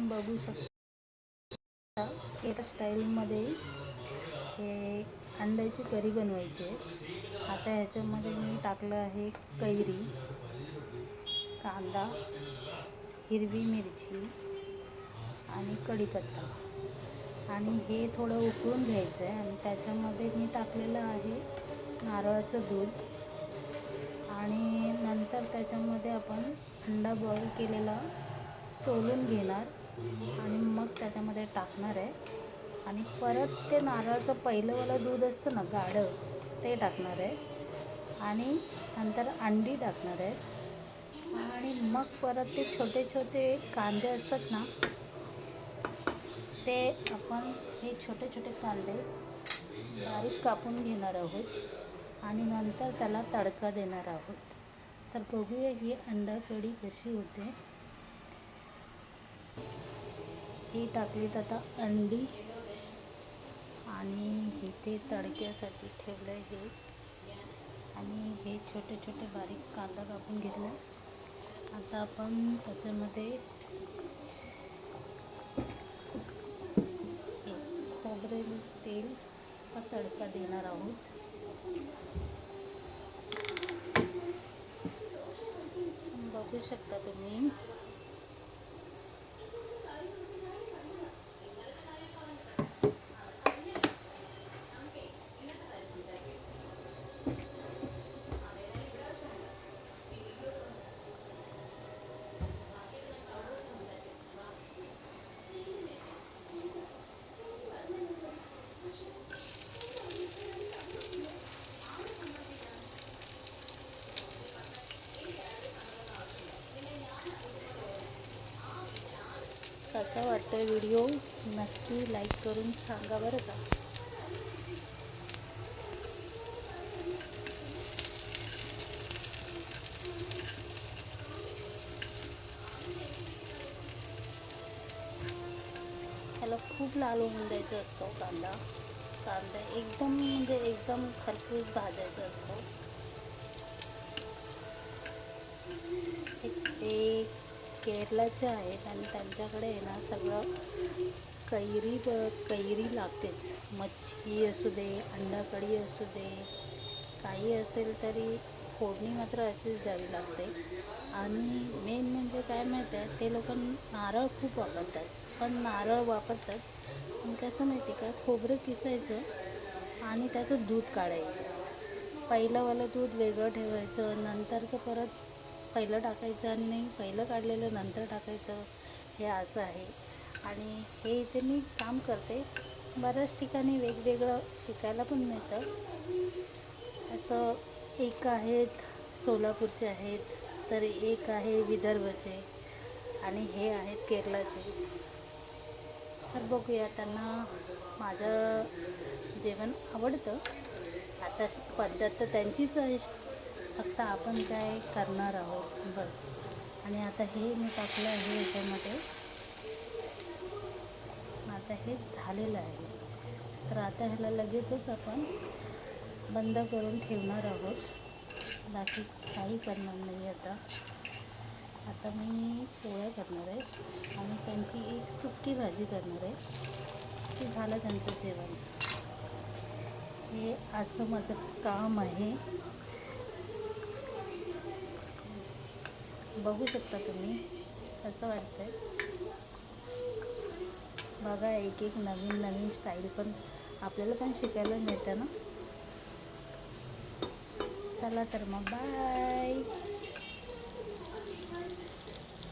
बघू शकता एका स्टाईलमध्ये हे अंड्याची करी बनवायची आहे. आता ह्याच्यामध्ये मी टाकलं आहे कैरी, कांदा, हिरवी मिरची आणि कढीपत्ता आणि हे थोडं उकळून घ्यायचं आहे. आणि त्याच्यामध्ये मी टाकलेलं आहे नारळाचं दूध आणि नंतर त्याच्यामध्ये आपण अंडा बॉईल केलेला सोलून घेणार आणि मग त्याच्यामध्ये टाकणार आहे. आणि परत ते नारळाचं पहिलंवालं दूध असतं ना गाढं, ते टाकणार आहे आणि नंतर अंडी टाकणार आहे आणि मग परत ते छोटे छोटे कांदे असतात ना, ते आपण हे छोटे छोटे कांदे बारीक कापून घेणार आहोत आणि नंतर त्याला तडका देणार आहोत. तर बघूया ही अंडा कढी कशी होते. ही टाकलीत आता अंडी आणि इथे तडक्यासाठी ठेवलं आहे आणि हे छोटे छोटे बारीक कांदा कापून घेतला. आता आपण त्याच्यामध्ये खोबरेल तेलचा तडका देणार आहोत. बघू शकता तुम्ही कसा वाटतोय व्हिडिओ, नक्की लाईक करून सांगा बरं का. त्याला खूप लाल होऊन द्यायचा असतो कांदा एकदम म्हणजे एकदम खरपूस भाजायचा असतो. ते केरलाचे आहेत आणि त्यांच्याकडे आहे ना सगळं कैरी लागतेच. मच्छी असू दे, अंडा कढी असू दे, काही असेल तरी फोडणी मात्र अशीच द्यावी लागते. आणि मेन म्हणजे काय माहीत आहे, ते लोक नारळ खूप वापरतात. पण नारळ वापरतात पण कसं माहिती का, खोबरं किसायचं आणि त्याचं दूध काढायचं. पहिलंवालं दूध वेगळं ठेवायचं, नंतरचं परत पहिलं टाकायचं आणि नाही पहिलं काढलेलं नंतर टाकायचं, हे असं आहे. आणि हे इथे मी काम करते. बऱ्याच ठिकाणी वेगवेगळं शिकायला पण मिळतं. असं एक आहेत सोलापूरचे आहेत, तर एक आहे विदर्भचे आणि हे आहेत केरलाचे. तर बघूया, त्यांना माझं जेवण आवडतं. आता पद्धत तर त्यांचीच आहे, फक्त आपण काय करणार आहोत बस. आणि आता हे मी टाकलं आहे याच्यामध्ये. आता हे झालेलं आहे. तर आता ह्याला लगेचच आपण बंद करून ठेवणार आहोत. बाकी काही करणार नाही. आता मी पोळ्या करणार आहे आणि त्यांची एक सुक्की भाजी करणार आहे. ते झालं त्यांचं जेवण. हे असं माझं काम आहे. बघू शकता तुम्ही कसं वाटतंय. बघा, एक एक नवीन नवीन स्टाईल पण आपल्याला पण शिकायला मिळतं ना. चला तर मग बाय.